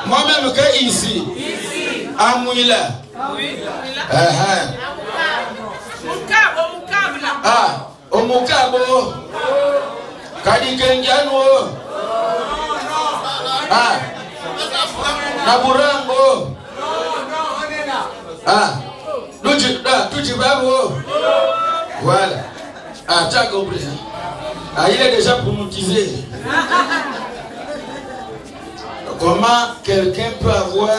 Moi-même que ici. Amouila. Ah, Omukabo. Kadikengiano. Ah, Naburango. Ah, tu bravo. Voilà. Ah, tu as compris. Ah, il est déjà promotisé. Comment quelqu'un peut avoir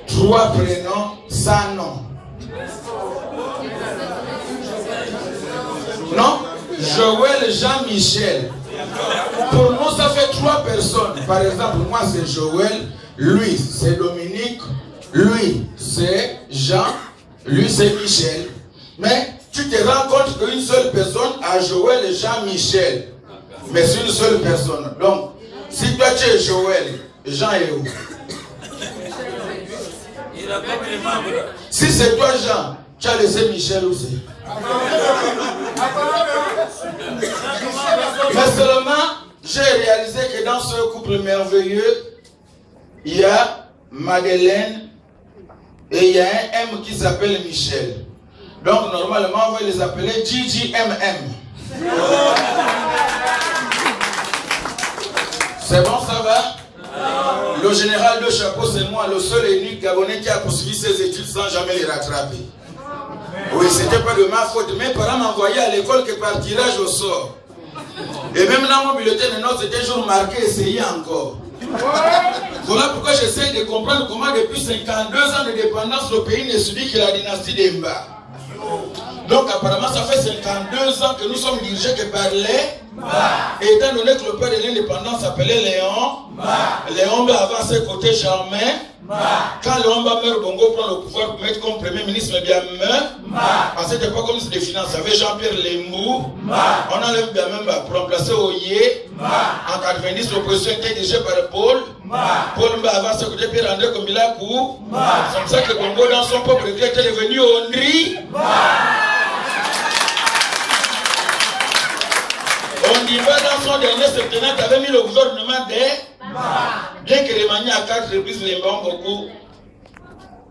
3 prénoms sans nom? Non? Joël, Jean-Michel. Pour nous, ça fait 3 personnes. Par exemple, moi, c'est Joël. Lui, c'est Dominique. Lui, c'est Jean. Lui, c'est Michel. Mais tu te rends compte qu'une seule personne a Joël et Jean-Michel. Mais c'est une seule personne. Donc, si toi tu es Joël, Jean est où? Si c'est toi Jean, tu as laissé Michel aussi. Mais seulement, j'ai réalisé que dans ce couple merveilleux, il y a Madeleine et il y a un M qui s'appelle Michel. Donc normalement, on va les appeler Gigi MM. C'est bon, ça va? Le général de chapeau, c'est moi, le seul et unique Gabonais qui a poursuivi ses études sans jamais les rattraper. Oui, c'était pas de ma faute. Mes parents m'envoyaient à l'école que par tirage au sort. Et même dans mon bulletin de notes, c'était toujours marqué essayer encore. Voilà pourquoi j'essaie de comprendre comment depuis 52 ans de dépendance, le pays ne subit que la dynastie d'Emba. Donc apparemment, ça fait 52 ans que nous sommes dirigés que par les... Et étant donné que le père de l'indépendance s'appelait Léon, Léon avait à ses côtés Germain. Quand Léon meurt, Bongo prend le pouvoir pour mettre comme premier ministre, mais bien à cette époque, comme ministre des Finances, il y avait Jean-Pierre Lembou. On enlève bien même pour remplacer Oye. En 90, l'opposition était dirigée par Paul. Paul Mba avait à ses côtés Pierre-André Kombilakou. C'est comme ça que Bongo, dans son propre regret, était devenu Ondri. On dit pas dans son dernier septennat qui avait mis le gouvernement des... Bien que remanié à 4 reprises les bancs beaucoup.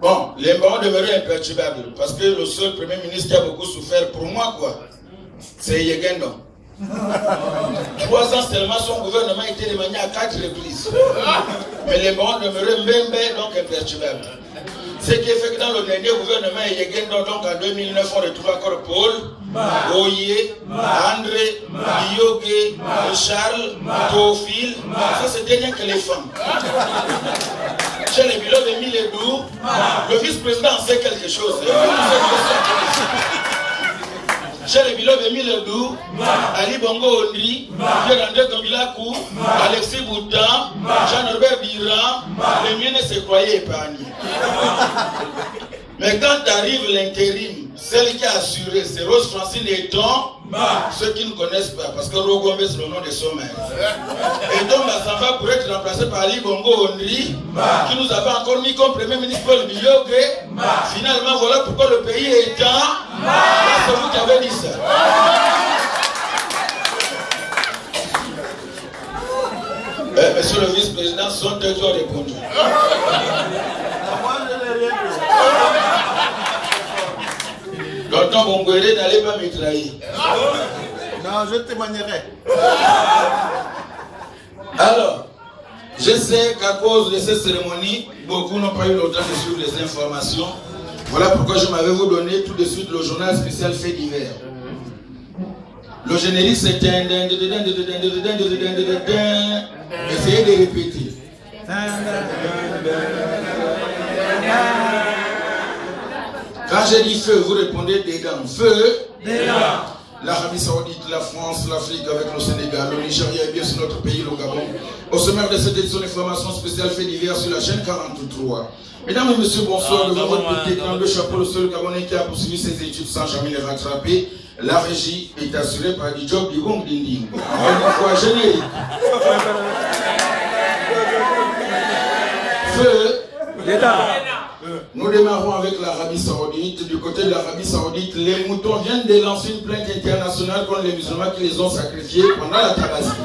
Bon, les bancs demeuraient imperturbables. Parce que le seul premier ministre qui a beaucoup souffert pour moi, quoi, c'est Yegendo. 3 ans seulement, son gouvernement était remanié à 4 reprises. Mais les bancs demeuraient mbembe, donc imperturbables. Ce qui fait que dans le dernier gouvernement, Yegendo, donc en 2009, on retrouve encore Paul, Oye, André, Yogué, Charles, Théophile. Ça, c'était rien que les femmes. Chez les bureaux de Miledou, le vice-président sait quelque chose. Chez les bureaux de Miledou, Ali Bongo Ondri, Pierre-André Kombilakou, Alexis Boutan, Jean-Norbert Biran, les miens ne se croyaient épargnés. Mais quand arrive l'intérim, celle qui a assuré, c'est Rose Francine Eton, ceux qui ne connaissent pas, parce que Rogombe c'est le nom de son mère. Eton Bassamba pour être remplacé par Ali Bongo Ondri, qui nous avait encore mis comme premier ministre Paul Biyogue. Finalement, voilà pourquoi le pays est éteint. C'est vous qui avez dit ça. Monsieur le vice-président, son territoire répondu. Tonton Bongouéré n'allait pas me trahir. Non, je témoignerai. Alors, je sais qu'à cause de cette cérémonie, beaucoup n'ont pas eu le temps de suivre les informations. Voilà pourquoi je m'avais vous donné tout de suite le journal spécial fait divers. Le générique c'était... Essayez de répéter. Quand j'ai dit feu, vous répondez dedans. Feu. L'Arabie Saoudite, la France, l'Afrique avec le Sénégal, le Nigeria et bien sûr notre pays, le Gabon. Au sommaire de cette édition d'information spéciale fait divers sur la chaîne 43. Mesdames et messieurs, bonsoir. Devant votre petit écran de chapeau, le seul Gabonais qui a poursuivi ses études sans jamais les rattraper. La régie est assurée par du job du bon Dinding. Une fois générique. Feu. Nous démarrons avec l'Arabie Saoudite. Du côté de l'Arabie Saoudite, les moutons viennent de lancer une plainte internationale contre les musulmans qui les ont sacrifiés pendant la tabaski.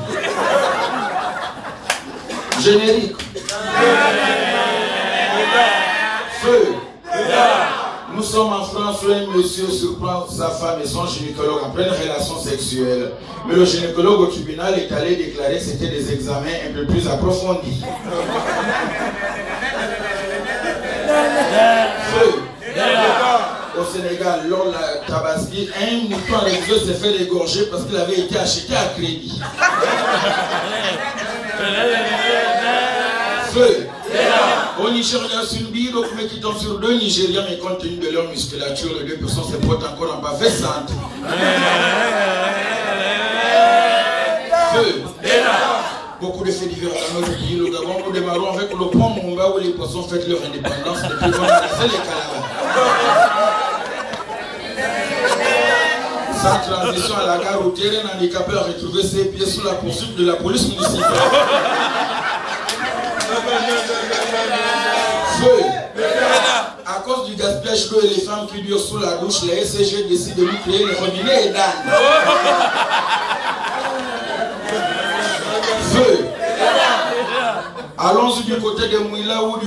Générique. Feu. Nous sommes en France où un monsieur surprend sa femme et son gynécologue en pleine relation sexuelle. Mais le gynécologue au tribunal est allé déclarer que c'était des examens un peu plus approfondis. Feu. Au Sénégal, lors de la Tabaski, un mouton à l'exode s'est fait dégorger parce qu'il avait été acheté à crédit. Feu. Au Nigeria, Sunbi, donc mais qui tombent sur 2 Nigériens, mais compte tenu de leur musculature, les 2 personnes se portent encore en parfaite santé. Feu. Beaucoup de faits divers dans notre pays. Le Gabon, nous démarrons avec le pont Mumba où les poissons fêtent leur indépendance depuis qu'on a laissé les Calabas. Sans transition à la gare routière, un handicapé a retrouvé ses pieds sous la poursuite de la police municipale. Feu. À cause du gaspillage d'eau et les femmes qui durent sous la douche, les SCG décident de lui créer les robinets et d'âne. Feu. Allons-y du côté de Mouila ou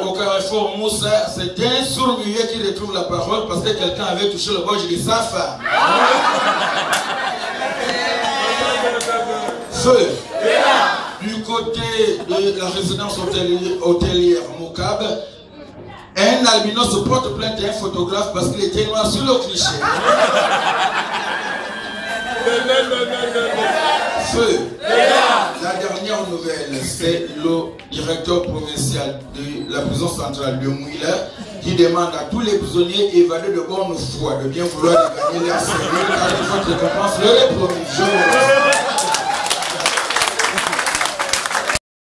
au Carrefour Moussa, c'est un sourd-muet qui retrouve la parole parce que quelqu'un avait touché le gorge de sa femme. Feu. Du côté de la résidence hôtelière Moukab, un albinos se porte plainte à un photographe parce qu'il était noir sur le cliché. Feu. La dernière nouvelle, c'est le directeur provincial de la prison centrale de Mouila qui demande à tous les prisonniers évadés de bonne foi de bien vouloir gagner leur série car il faut récompense leur est promis.